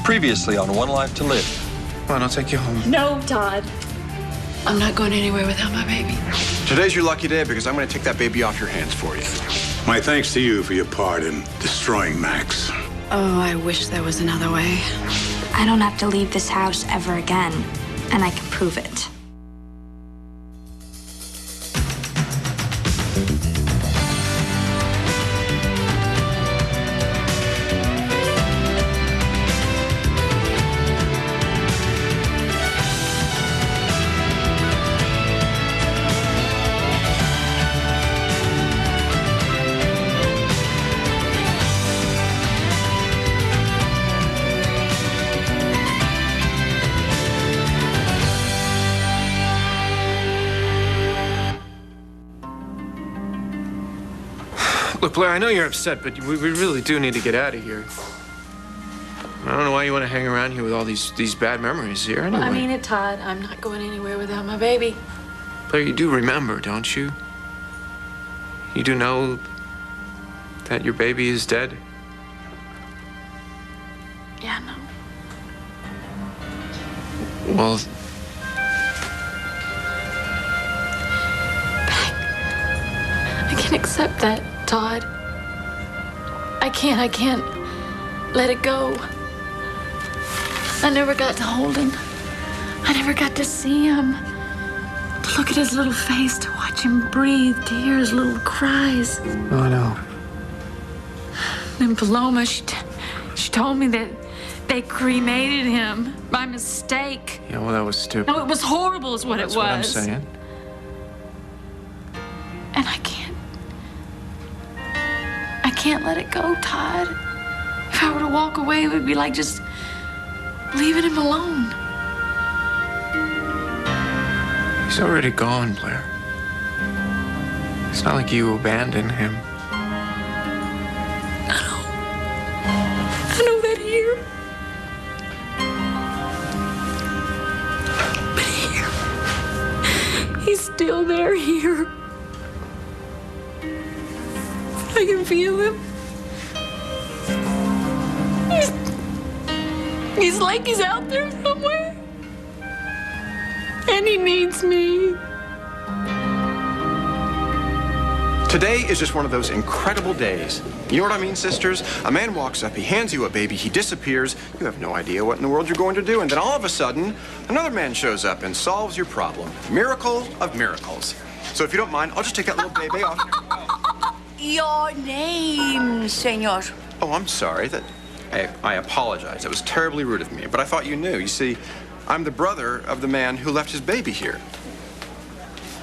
Previously on One Life to Live. Come on, I'll take you home. No, Todd. I'm not going anywhere without my baby. Today's your lucky day because I'm going to take that baby off your hands for you. My thanks to you for your part in destroying Max. Oh, I wish there was another way. I don't have to leave this house ever again, and I can prove it. Look, Blair, I know you're upset, but we really do need to get out of here. I don't know why you want to hang around here with all these bad memories here anyway. Well, I mean it, Todd. I'm not going anywhere without my baby. Blair, you do remember, don't you? You do know that your baby is dead? Yeah, no. Well... I can't accept that, Todd. I can't let it go. I never got to hold him. I never got to see him. To look at his little face, to watch him breathe, to hear his little cries. Oh, I know. Then Paloma, she told me that they cremated him by mistake. Yeah, well, that was stupid. No, it was horrible is what That's it was. what I'm saying. And I can't let it go, Todd. If I were to walk away, it would be like just leaving him alone. He's already gone, Blair. It's not like you abandoned him. I know that here. But here, he's still there here. I can feel him. He's like he's out there somewhere. And he needs me. Today is just one of those incredible days. You know what I mean, sisters? A man walks up, he hands you a baby, he disappears. You have no idea what in the world you're going to do. And then all of a sudden, another man shows up and solves your problem. Miracle of miracles. So if you don't mind, I'll just take that little baby off. Your name, senor. Oh, I'm sorry. I apologize. That was terribly rude of me, but I thought you knew. You see, I'm the brother of the man who left his baby here.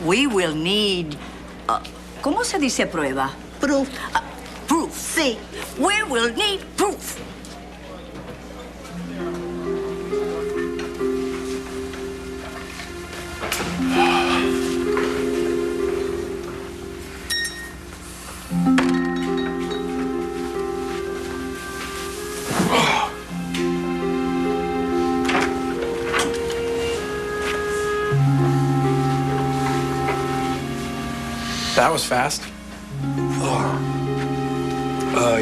We will need... ¿Cómo se dice prueba? Proof. Proof, sí. We will need proof. That was fast.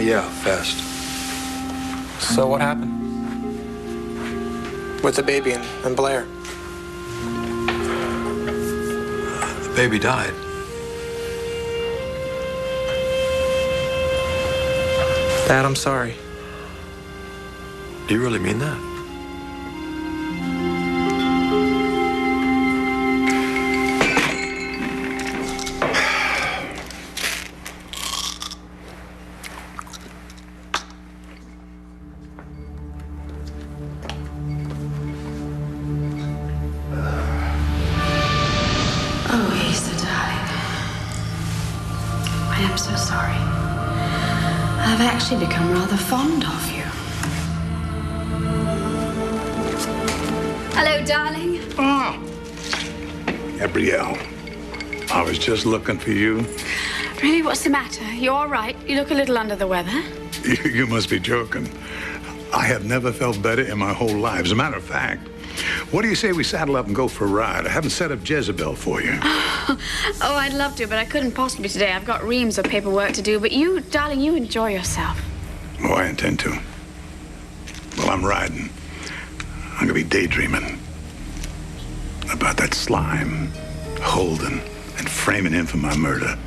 Yeah, fast. So what happened? With the baby and Blair? The baby died. Dad, I'm sorry. Do you really mean that? I am so sorry. I've actually become rather fond of you. Hello, darling. Ah, Gabrielle, I was just looking for you. Really, what's the matter? You all right? You look a little under the weather. You must be joking. I have never felt better in my whole life. As a matter of fact, what do you say we saddle up and go for a ride? I haven't set up Jezebel for you. Oh, I'd love to, but I couldn't possibly today. I've got reams of paperwork to do. But you, darling, you enjoy yourself. Oh, I intend to. Well, I'm riding, I'm gonna be daydreaming about that slime holding and framing him for my murder.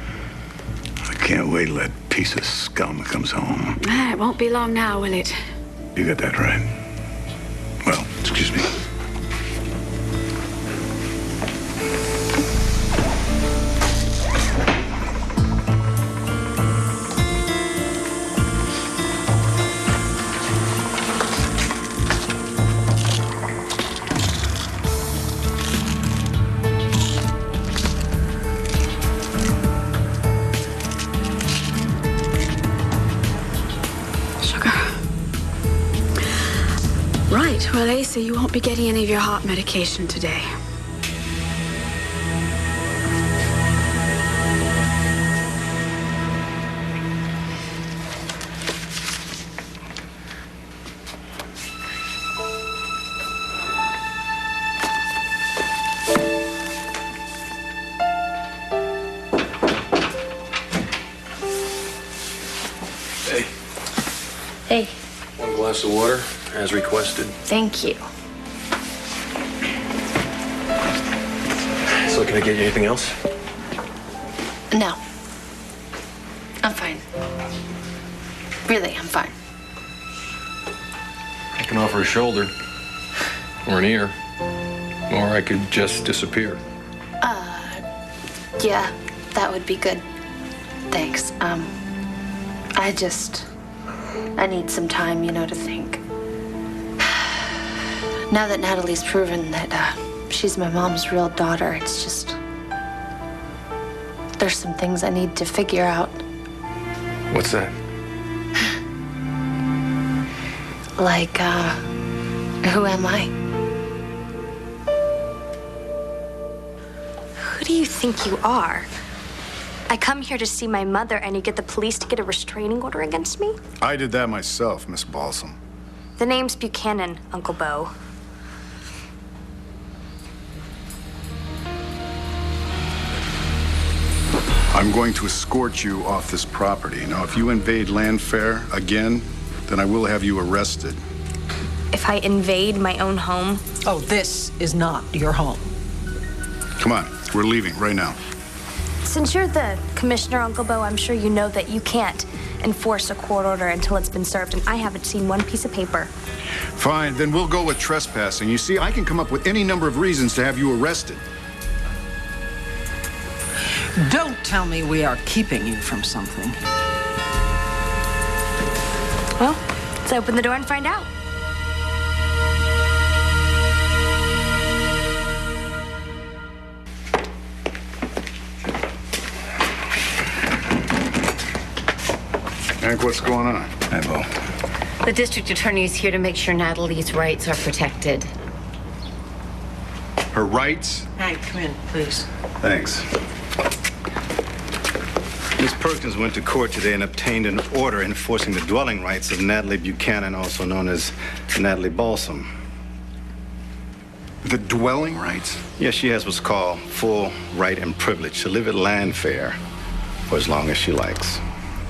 I can't wait till that piece of scum comes home. It won't be long now, will it? You got that right. Well, excuse me. Right. Well, Asa, you won't be getting any of your heart medication today. Hey, Hey, one glass of water, as requested. thank you. So can I get you anything else? No. I'm fine. Really, I'm fine. I can offer a shoulder, or an ear, or I could just disappear. Yeah, that would be good. Thanks. I need some time, to think. Now that Natalie's proven that she's my mom's real daughter, it's just... There's some things I need to figure out. What's that? Like, who am I? Who do you think you are? I come here to see my mother, and you get the police to get a restraining order against me? I did that myself, Miss Balsam. The name's Buchanan, Uncle Bo. I'm going to escort you off this property. Now, if you invade Landfair again, then I will have you arrested. If I invade my own home? Oh, this is not your home. Come on, we're leaving right now. Since you're the commissioner, Uncle Bo, I'm sure you know that you can't enforce a court order until it's been served, and I haven't seen one piece of paper. Fine, then we'll go with trespassing. You see, I can come up with any number of reasons to have you arrested. Don't tell me we are keeping you from something. Well, let's open the door and find out. Hank, what's going on? Hey, Bo. The district attorney is here to make sure Natalie's rights are protected. Her rights? Hank, come in, please. Thanks. Miss Perkins went to court today and obtained an order enforcing the dwelling rights of Natalie Buchanan, also known as Natalie Balsam. The dwelling rights? Yes, she has what's called full right and privilege to live at Landfair for as long as she likes.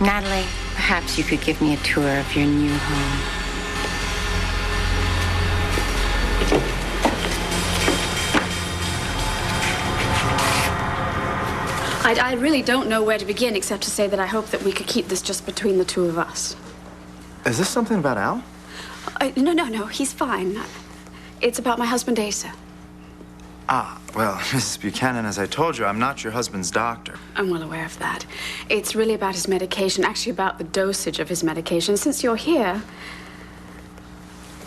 Natalie, perhaps you could give me a tour of your new home. I really don't know where to begin except to say that I hope that we could keep this just between the two of us. Is this something about Al? No, he's fine. It's about my husband, Asa. Well, Mrs. Buchanan, as I told you, I'm not your husband's doctor. I'm well aware of that. It's really about his medication, actually about the dosage of his medication. Since you're here...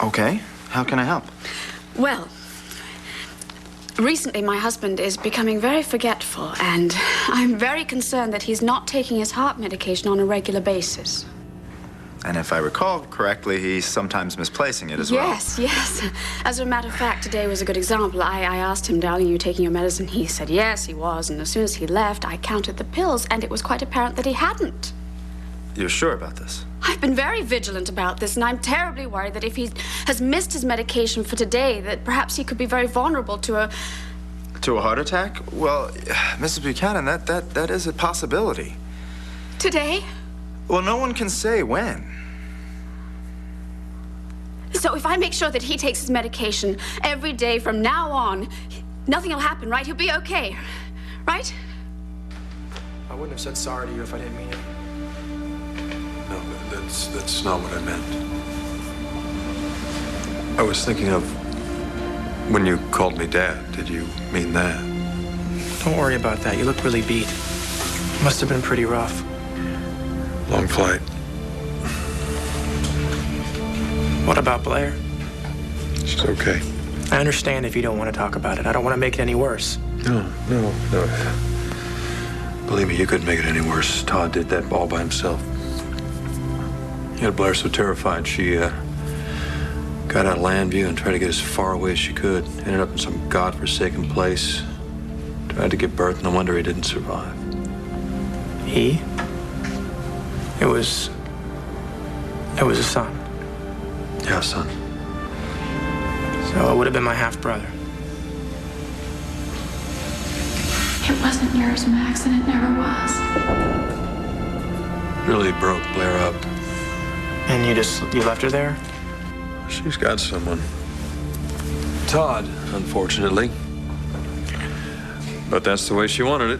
Okay, how can I help? Well, recently my husband is becoming very forgetful, and I'm very concerned that he's not taking his heart medication on a regular basis. And if I recall correctly, he's sometimes misplacing it as well. Yes. As a matter of fact, today was a good example. I asked him, darling, are you taking your medicine? He said yes, he was. And as soon as he left, I counted the pills, and it was quite apparent that he hadn't. You're sure about this? I've been very vigilant about this, and I'm terribly worried that if he has missed his medication for today, that perhaps he could be very vulnerable to a... To a heart attack? Well, Mrs. Buchanan, that is a possibility. Today? Well, no one can say when. So if I make sure that he takes his medication every day from now on, nothing will happen, right? He'll be okay, right? I wouldn't have said sorry to you if I didn't mean it. No, that's not what I meant. I was thinking of when you called me Dad. Did you mean that? Don't worry about that. You look really beat. Must have been pretty rough. Long flight. What about Blair? She's okay. I understand if you don't want to talk about it. I don't want to make it any worse. No. Believe me, you couldn't make it any worse. Todd did that all by himself. He had Blair so terrified, she got out of Landview and tried to get as far away as she could. Ended up in some godforsaken place. Tried to give birth, no wonder he didn't survive. He? It was a son. Yeah, son. So it would have been my half-brother. It wasn't yours, Max, and it never was. Really broke Blair up. And you left her there? She's got someone. Todd, unfortunately. But that's the way she wanted it.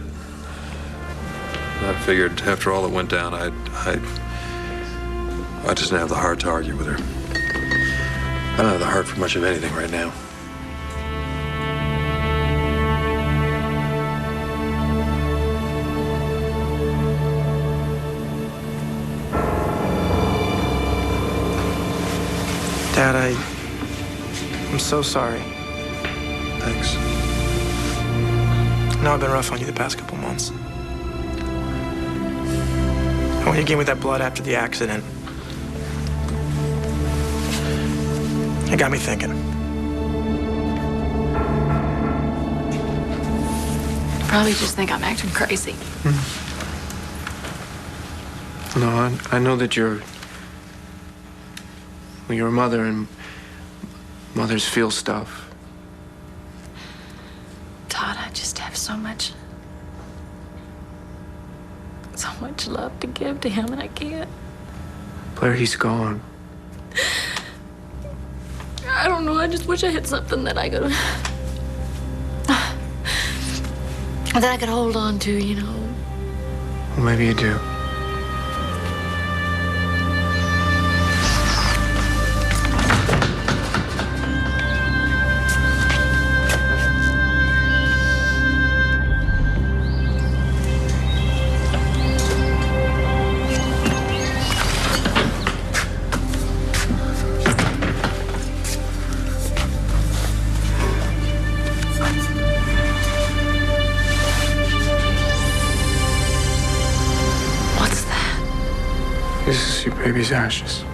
I figured after all that went down, I just didn't have the heart to argue with her. I don't have the heart for much of anything right now. Dad, I'm so sorry. Thanks. I know I've been rough on you the past couple months. And when you gave me that blood after the accident, it got me thinking. You probably just think I'm acting crazy. No, I know that you're a mother, and mothers feel stuff. Todd, I just have so much love to give to him, and I can't. Blair, he's gone. I don't know, I just wish I had something that I could hold on to, you know. Well, maybe you do. This is your baby's ashes.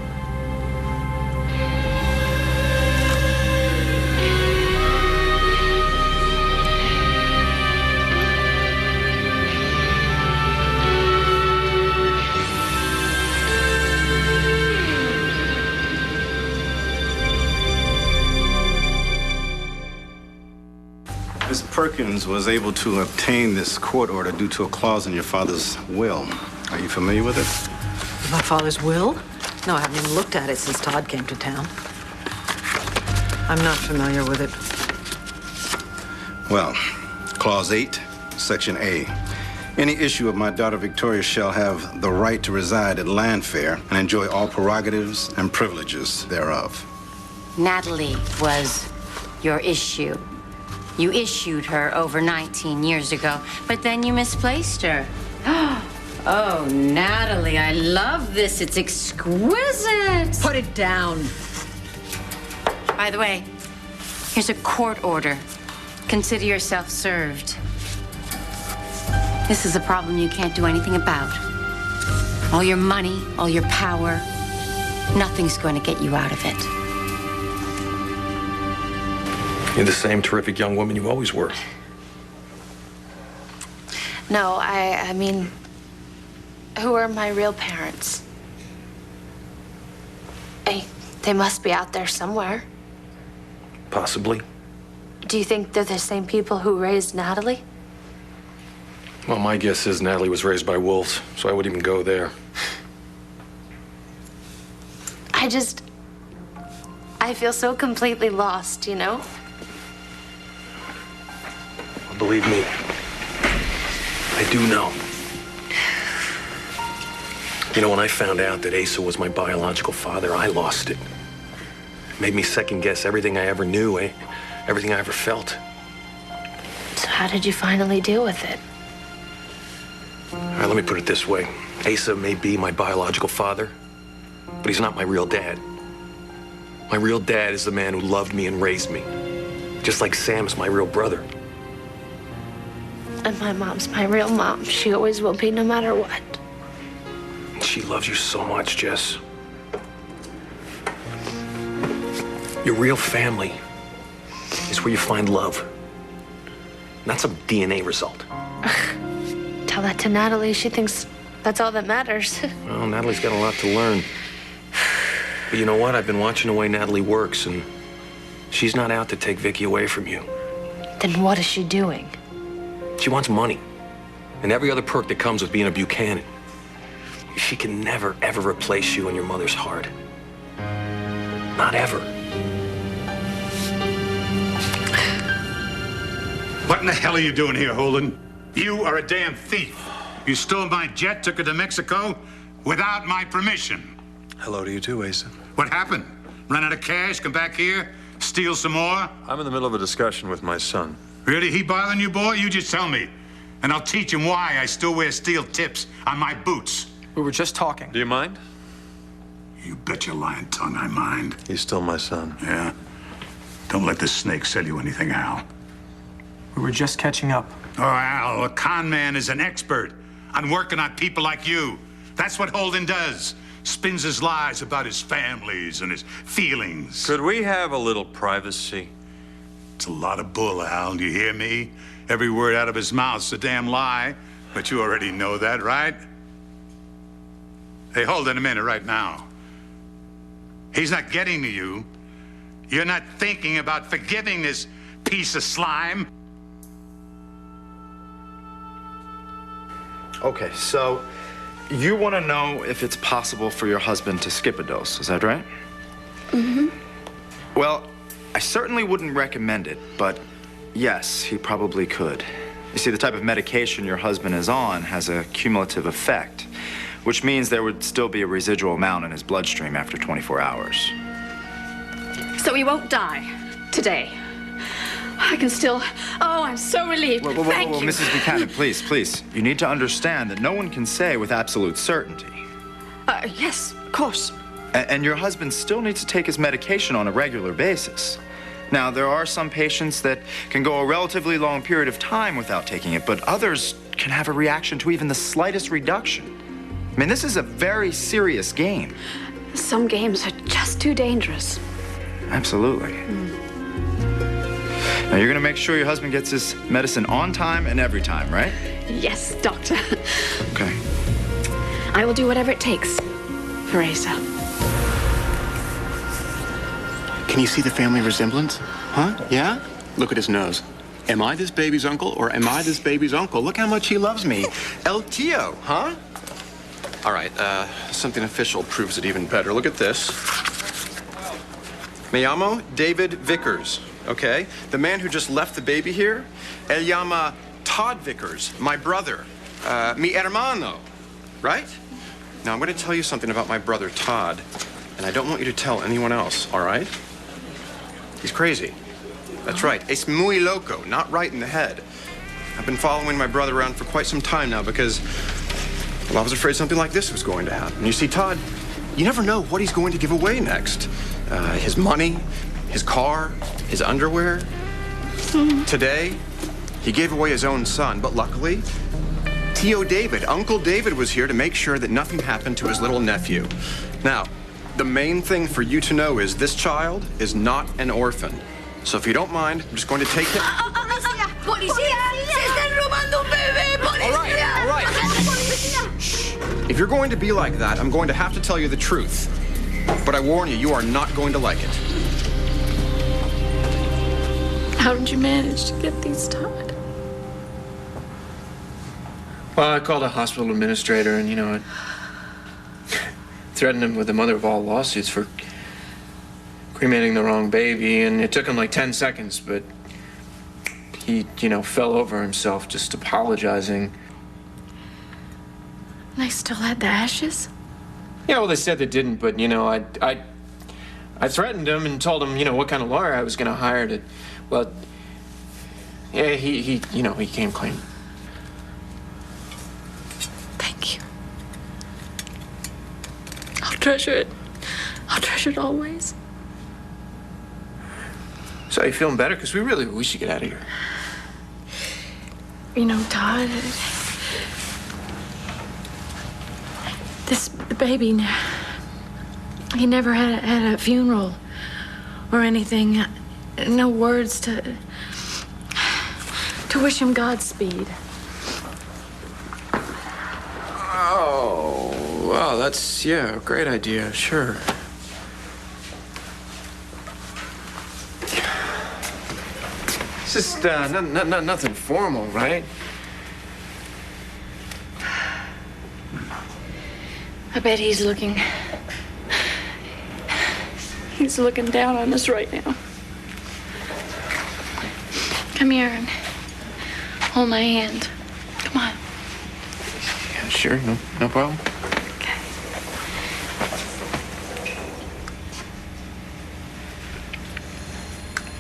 Miss Perkins was able to obtain this court order due to a clause in your father's will. Are you familiar with it? My father's will? No, I haven't even looked at it since Todd came to town. I'm not familiar with it. Well, Clause 8, Section A. Any issue of my daughter Victoria shall have the right to reside at Landfair and enjoy all prerogatives and privileges thereof. Natalie was your issue. You issued her over 19 years ago, but then you misplaced her. Oh, Natalie, I love this. It's exquisite. Put it down. By the way, here's a court order. Consider yourself served. This is a problem you can't do anything about. All your money, all your power, nothing's going to get you out of it. You're the same terrific young woman you always were. No, I mean, who are my real parents? They must be out there somewhere. Possibly. Do you think they're the same people who raised Natalie? Well, my guess is Natalie was raised by wolves, so I wouldn't even go there. I feel so completely lost, you know? Well, believe me, I do know. You know, when I found out that Asa was my biological father, I lost it. It made me second guess everything I ever knew, everything I ever felt. So how did you finally deal with it? All right, let me put it this way. Asa may be my biological father, but he's not my real dad. My real dad is the man who loved me and raised me, just like Sam is my real brother. And my mom's my real mom. She always will be, no matter what. She loves you so much, Jess. Your real family is where you find love. And that's a DNA result. Tell that to Natalie. She thinks that's all that matters. Well, Natalie's got a lot to learn. But you know what? I've been watching the way Natalie works, and she's not out to take Vicky away from you. Then what is she doing? She wants money and every other perk that comes with being a Buchanan. She can never, ever replace you in your mother's heart. Not ever. What in the hell are you doing here, Holden? You are a damn thief. You stole my jet, took it to Mexico without my permission. Hello to you too, Asa. What happened? Run out of cash, come back here, steal some more? I'm in the middle of a discussion with my son. Really, he bothering you, boy? You just tell me. And I'll teach him why I still wear steel tips on my boots. We were just talking. Do you mind? You bet your lying tongue I mind. He's still my son. Yeah? Don't let this snake sell you anything, Al. We were just catching up. Oh, Al, a con man is an expert on working on people like you. That's what Holden does. Spins his lies about his families and his feelings. Could we have a little privacy? It's a lot of bull, Al. Do you hear me? Every word out of his mouth's a damn lie. But you already know that, right? Hey, hold on a minute right now. He's not getting to you. You're not thinking about forgiving this piece of slime. Okay, so you want to know if it's possible for your husband to skip a dose, is that right? Mm-hmm. Well, I certainly wouldn't recommend it, but yes, he probably could. You see, the type of medication your husband is on has a cumulative effect, which means there would still be a residual amount in his bloodstream after 24 hours. So he won't die today. I can still... Oh, I'm so relieved. Thank you. Mrs. Buchanan, please. You need to understand that no one can say with absolute certainty. Yes, of course. And your husband still needs to take his medication on a regular basis. Now, there are some patients that can go a relatively long period of time without taking it, but others can have a reaction to even the slightest reduction. I mean, this is a very serious game. Some games are just too dangerous. Absolutely. Now, you're going to make sure your husband gets his medicine on time and every time, right? Yes, doctor. Okay. I will do whatever it takes for Asa. Can you see the family resemblance? Huh? Yeah? Look at his nose. Am I this baby's uncle or am I this baby's uncle? Look how much he loves me. El Tio, huh? All right, something official proves it even better. Look at this. Me llamo David Vickers, okay? The man who just left the baby here, El llama Todd Vickers, my brother, mi hermano, right? Now, I'm going to tell you something about my brother, Todd, and I don't want you to tell anyone else, all right? He's crazy. That's right. Es muy loco, not right in the head. I've been following my brother around for quite some time now because, well, I was afraid something like this was going to happen. You see, Todd, you never know what he's going to give away next. His money, his car, his underwear. Today, he gave away his own son, but luckily, Tio David, Uncle David was here to make sure that nothing happened to his little nephew. Now, the main thing for you to know is this child is not an orphan. So if you don't mind, I'm just going to take him. ¡Policía! ¡Policía! ¡Se están robando un bebé! ¡Policía! All right. Shh. If you're going to be like that, I'm going to have to tell you the truth. But I warn you, you are not going to like it. How did you manage to get these, Todd? Well, I called a hospital administrator and, I threatened him with the mother of all lawsuits for cremating the wrong baby, and it took him like 10 seconds, but he, fell over himself just apologizing. They still had the ashes? Yeah, well, they said they didn't, but, I threatened him and told him, what kind of lawyer I was going to hire to, well, yeah, he came clean. Thank you. I'll treasure it. I'll treasure it always. So are you feeling better? Because we should get out of here. Todd, this baby, he never had a funeral or anything. No words to wish him Godspeed. Oh, well, that's, a great idea, sure. It's just nothing formal, right? I bet he's looking down on us right now. Come here and hold my hand. Come on. Yeah, sure, no problem. Okay.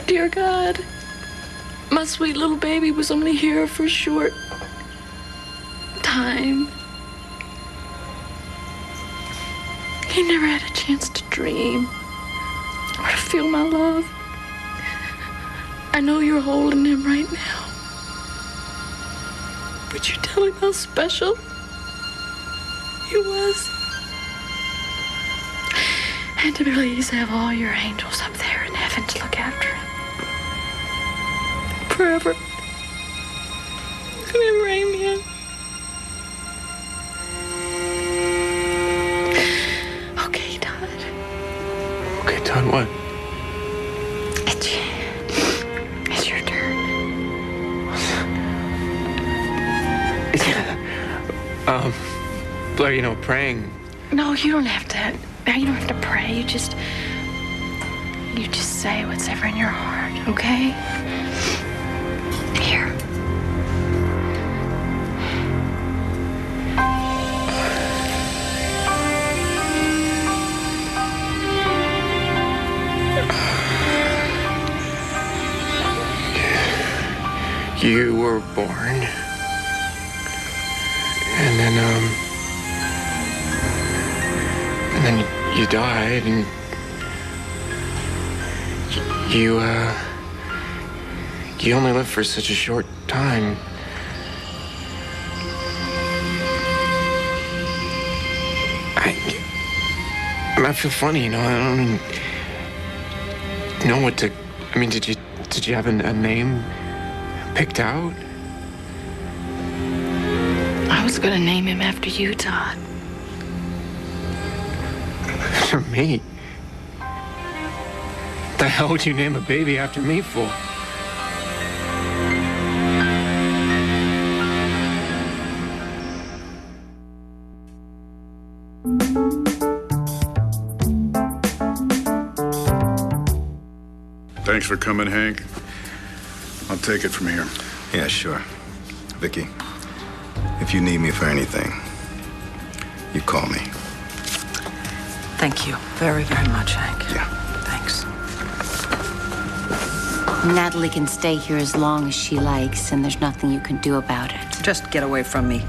Dear God, my sweet little baby was only here for a short time. He never had a chance to dream or to feel my love. I know you're holding him right now. Would you tell him how special he was? And to please have all your angels up there in heaven to look after him. Forever. Remember, amen. Okay, Todd. Okay, Todd, what? It's your turn. Blair, praying. No, you don't have to. You don't have to pray. You just say what's ever in your heart, okay? Here. You were born, and then you died, and you only lived for such a short time. I feel funny, I don't even know what to. Did you have a name picked out? I was gonna name him after you, Todd. For me? The hell would you name a baby after me for? Thanks for coming, Hank. I'll take it from here. Yeah, sure. Vicky, if you need me for anything, you call me. Thank you very, very much, Hank. Yeah. Thanks. Natalie can stay here as long as she likes, and there's nothing you can do about it. Just get away from me.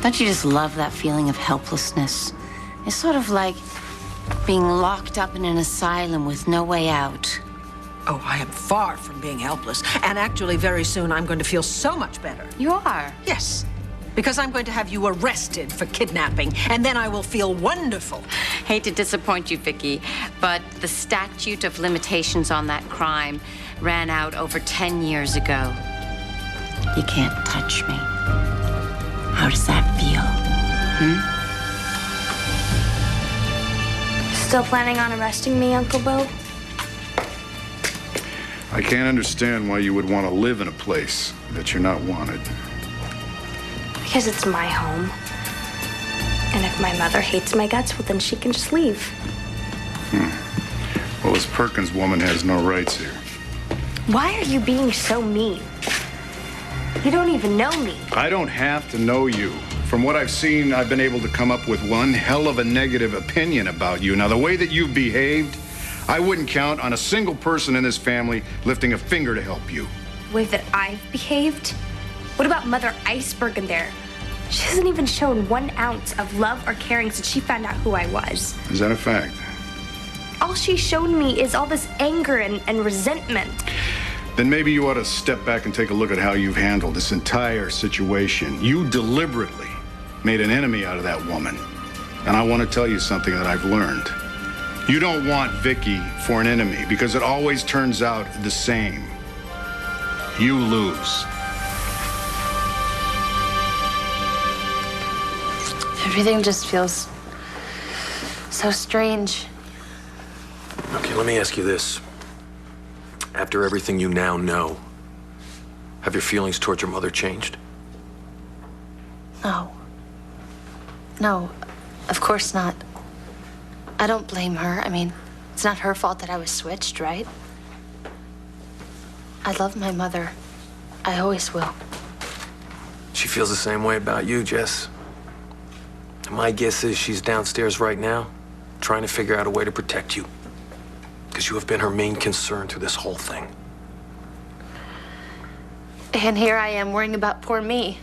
Don't you just love that feeling of helplessness? It's sort of like being locked up in an asylum with no way out. Oh, I am far from being helpless. And actually, very soon, I'm going to feel so much better. You are? Yes. Because I'm going to have you arrested for kidnapping, and then I will feel wonderful. Hate to disappoint you, Vicky, but the statute of limitations on that crime ran out over 10 years ago. You can't touch me. How does that feel? Still planning on arresting me, Uncle Bo? I can't understand why you would want to live in a place that you're not wanted. Because it's my home. And if my mother hates my guts, well, then she can just leave. Well, this Perkins woman has no rights here. Why are you being so mean? You don't even know me. I don't have to know you. From what I've seen, I've been able to come up with one hell of a negative opinion about you. Now, the way that you've behaved, I wouldn't count on a single person in this family lifting a finger to help you. The way that I've behaved? What about Mother Iceberg in there? She hasn't even shown 1 ounce of love or caring since she found out who I was. Is that a fact? All she's shown me is all this anger and resentment. Then maybe you ought to step back and take a look at how you've handled this entire situation. You deliberately made an enemy out of that woman. And I want to tell you something that I've learned. You don't want Vicky for an enemy because it always turns out the same. You lose. Everything just feels so strange. Okay, let me ask you this. After everything you now know, have your feelings towards your mother changed? No. No, of course not. I don't blame her. I mean, it's not her fault that I was switched, right? I love my mother. I always will. She feels the same way about you, Jess. My guess is she's downstairs right now, trying to figure out a way to protect you. Because you have been her main concern through this whole thing. And here I am worrying about poor me.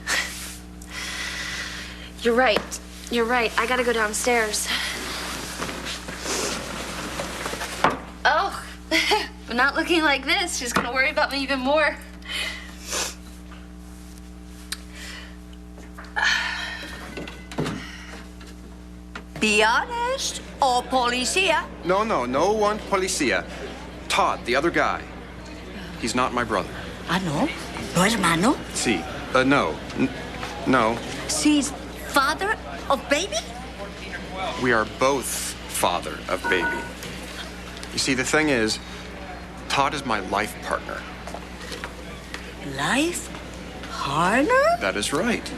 You're right. You're right. I gotta go downstairs. Oh, but not looking like this. She's gonna worry about me even more. Be honest, or policia? No one policia. Todd, the other guy. He's not my brother. Ah, no? No hermano? Si. No. No. She's father of baby? We are both father of baby. You see, the thing is, Todd is my life partner. Life partner? That is right.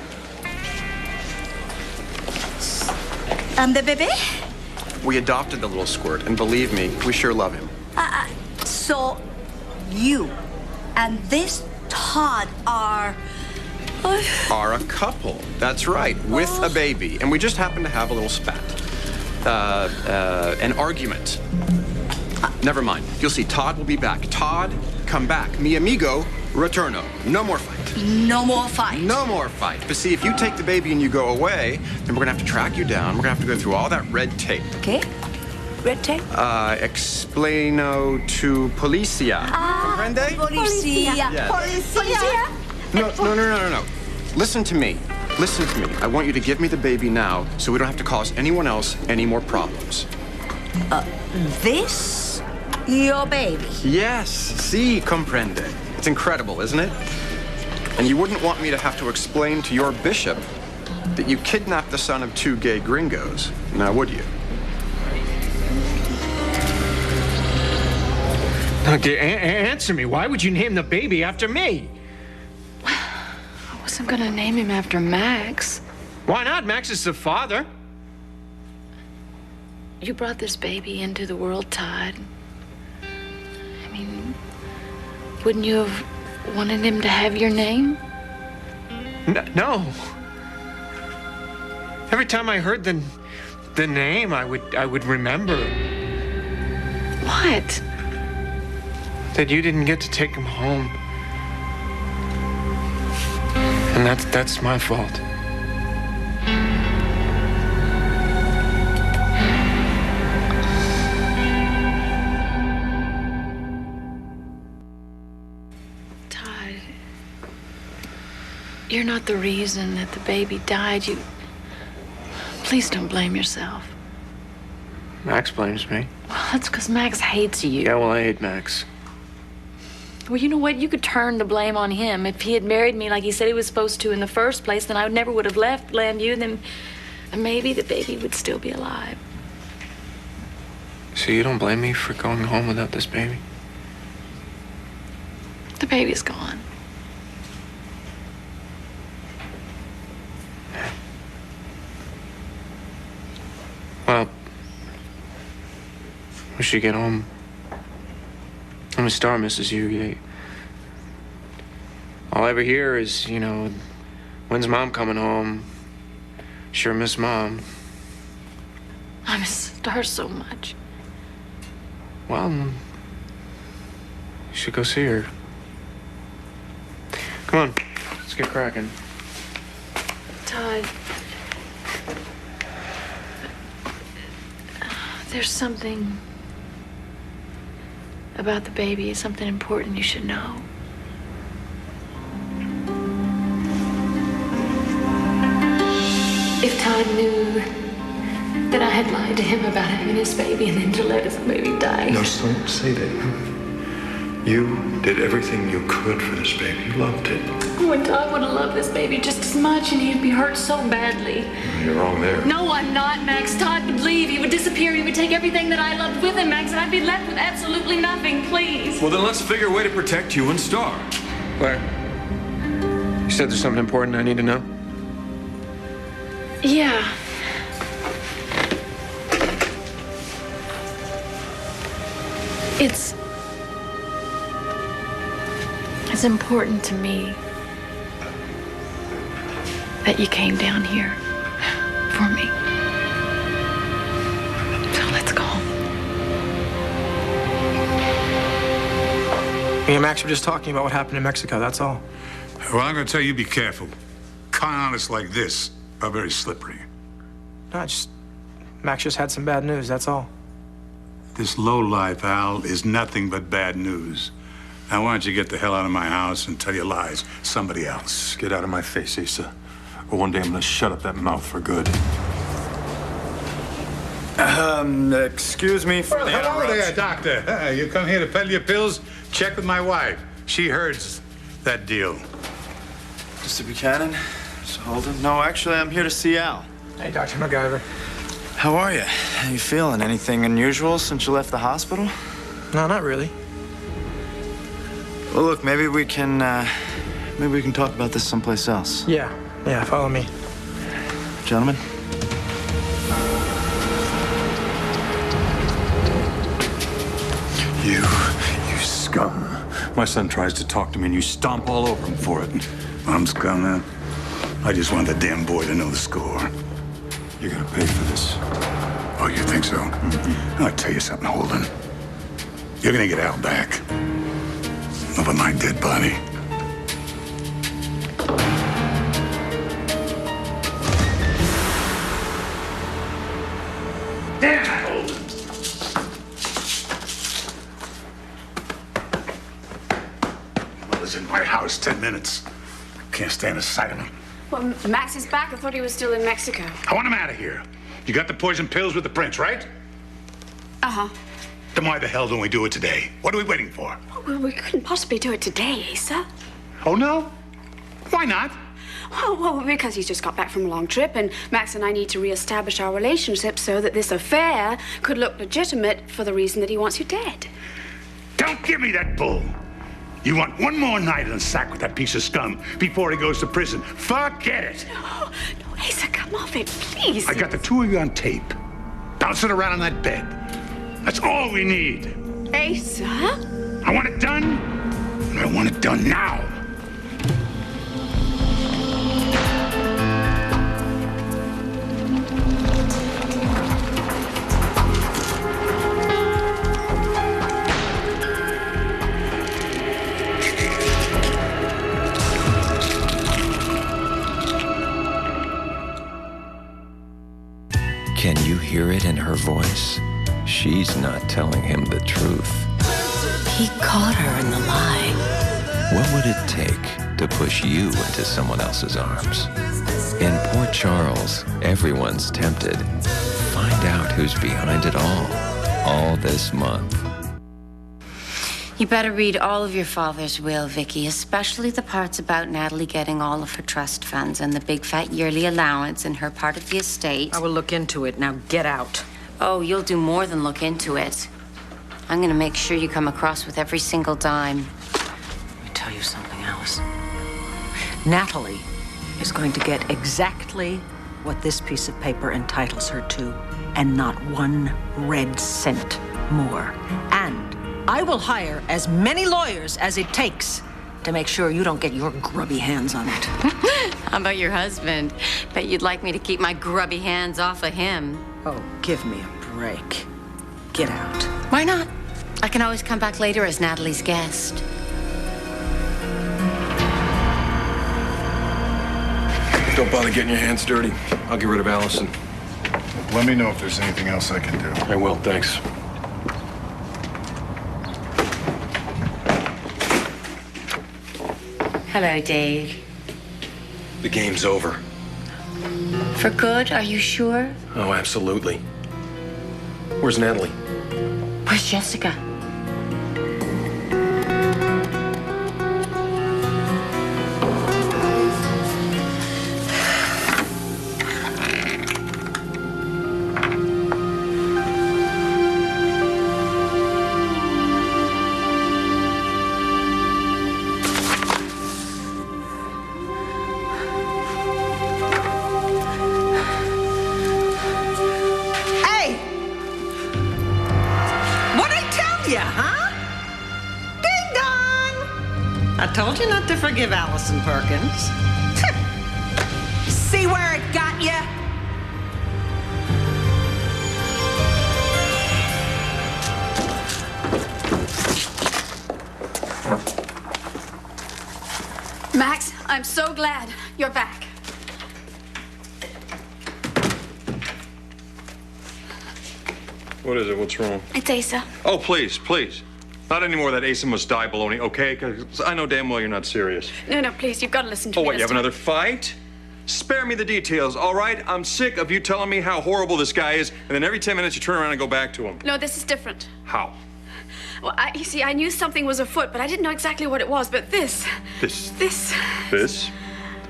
And the baby? We adopted the little squirt, and believe me, we sure love him. So you and this Todd are Are a couple. That's right, with a baby. And we just happen to have a little spat. An argument. Never mind. You'll see, Todd will be back. Todd, come back. Mi amigo, retorno. No more fight. No more fight. No more fight. But see, if you take the baby and you go away, then we're gonna have to track you down. We're gonna have to go through all that red tape. Okay. Red tape? Explaino to policia. Comprende? Policia. Yes. Policia. No. Listen to me. Listen to me. I want you to give me the baby now so we don't have to cause anyone else any more problems. This your baby? Yes. Si, comprende. It's incredible, isn't it? And you wouldn't want me to have to explain to your bishop that you kidnapped the son of 2 gay gringos, now would you? Now, answer me. Why would you name the baby after me? I wasn't gonna name him after Max. Why not? Max is the father. You brought this baby into the world, Todd. I mean, wouldn't you have wanted him to have your name? No. Every time I heard the name, I would remember. What? That you didn't get to take him home. And that's my fault. Todd, you're not the reason that the baby died. Please don't blame yourself. Max blames me. Well, that's because Max hates you. Yeah, well, I hate Max. Well, you know what? You could turn the blame on him. If he had married me like he said he was supposed to in the first place, then I never would have left Landview, then maybe the baby would still be alive. So you don't blame me for going home without this baby? The baby's gone. Well, we should get home Miss Starr misses you. All I ever hear is, when's Mom coming home? Sure miss Mom. I miss Star so much. Well, you should go see her. Come on, let's get cracking. Todd, there's something about the baby, something important you should know. If Todd knew that I had lied to him about having his baby and then to let his baby die. No, don't say that. You did everything you could for this baby. You loved it. Oh, and Todd would have loved this baby just as much, and he'd be hurt so badly. You're wrong there. No, I'm not, Max. Todd would leave. He would disappear. He would take everything that I loved with him, Max, and I'd be left with absolutely nothing. Please. Well, then let's figure a way to protect you and Star. Claire, you said there's something important I need to know? Yeah. It's important to me that you came down here for me. So let's go. Me and Max were just talking about what happened in Mexico, that's all. Well, I'm going to tell you, be careful. Con artists like this are very slippery. No, Max just had some bad news, that's all. This lowlife, Al, is nothing but bad news. Now, why don't you get the hell out of my house and tell your lies somebody else? Get out of my face, Asa. Or one day I'm going to shut up that mouth for good. Excuse me for the Hello there, doctor. You come here to peddle your pills? Check with my wife. She heard that deal. Mr. Buchanan, Mr. Holden. No, actually, I'm here to see Al. Hey, Dr. MacGyver. How are you? How you feeling? Anything unusual since you left the hospital? No, not really. Well, look, maybe we can talk about this someplace else. Yeah, follow me. Gentlemen. You scum. My son tries to talk to me and you stomp all over him for it. I'm scum, man. I just want the damn boy to know the score. You're gonna pay for this. Oh, you think so? Mm-hmm. I'll tell you something, Holden. You're gonna get Al back. Over my dead body. Damn it, Holden! Mother's in my house 10 minutes. Can't stand the sight of him. Well, Max is back. I thought he was still in Mexico. I want him out of here. You got the poison pills with the prince, right? Uh-huh. Then why the hell don't we do it today? What are we waiting for? Well, we couldn't possibly do it today, Asa. Oh, no? Why not? Well, because he's just got back from a long trip, and Max and I need to reestablish our relationship so that this affair could look legitimate for the reason that he wants you dead. Don't give me that bull. You want one more night in the sack with that piece of scum before he goes to prison. Forget it. No, Asa, come off it, please. I got the two of you on tape, bouncing around on that bed. That's all we need. Asa? I want it done, and I want it done now. Can you hear it in her voice? She's not telling him the truth. He caught her in the lie. What would it take to push you into someone else's arms? In Port Charles, everyone's tempted. Find out who's behind it all this month. You better read all of your father's will, Vicky, especially the parts about Natalie getting all of her trust funds and the big fat yearly allowance in her part of the estate. I will look into it. Now get out. Oh, you'll do more than look into it. I'm gonna make sure you come across with every single dime. Let me tell you something, Alice. Natalie is going to get exactly what this piece of paper entitles her to, and not 1 red cent more. And I will hire as many lawyers as it takes to make sure you don't get your grubby hands on it. How about your husband? Bet you'd like me to keep my grubby hands off of him. Oh, give me a break. Get out. Why not? I can always come back later as Natalie's guest. Don't bother getting your hands dirty. I'll get rid of Allison. Let me know if there's anything else I can do. I will, thanks. Hello, Dave. The game's over. For good, are you sure? Oh, absolutely. Where's Natalie? Where's Jessica? I told you not to forgive Allison Perkins. See where it got you? Max, I'm so glad you're back. What is it? What's wrong? It's Asa. Oh, please, please. Not any more of that Asa must die baloney, okay? Because I know damn well you're not serious. No, please, you've got to listen to me. Oh, what, you have another fight? Spare me the details, all right? I'm sick of you telling me how horrible this guy is, and then every 10 minutes you turn around and go back to him. No, this is different. How? Well, you see, I knew something was afoot, but I didn't know exactly what it was. But this. This?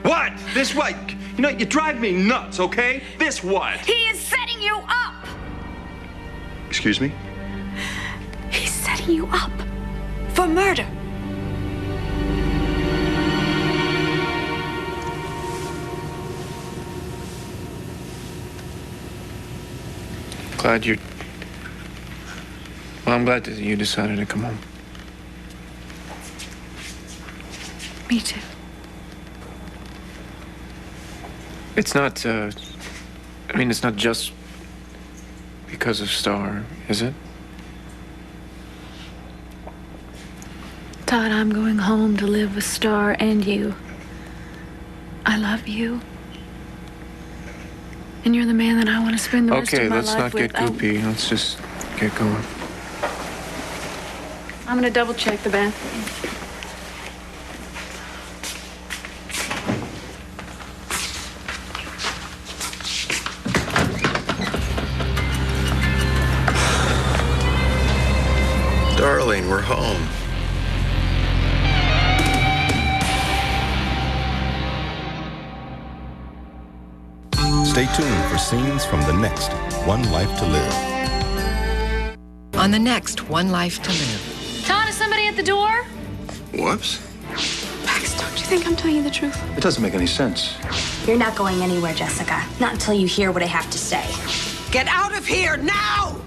What? This what? You know, you drive me nuts, okay? This what? He is setting you up! Excuse me? He's setting you up for murder. Glad you're... Well, I'm glad that you decided to come home. Me too. It's not, I mean, it's not just because of Star, is it? Todd, I'm going home to live with Star and you. I love you. And you're the man that I want to spend the rest of my life with. Okay, let's not get goopy. Let's just get going. I'm going to double check the bathroom. Darling, we're home. Stay tuned for scenes from the next One Life to Live. On the next One Life to Live. Todd, is somebody at the door? Whoops. Max, don't you think I'm telling you the truth? It doesn't make any sense. You're not going anywhere, Jessica. Not until you hear what I have to say. Get out of here now!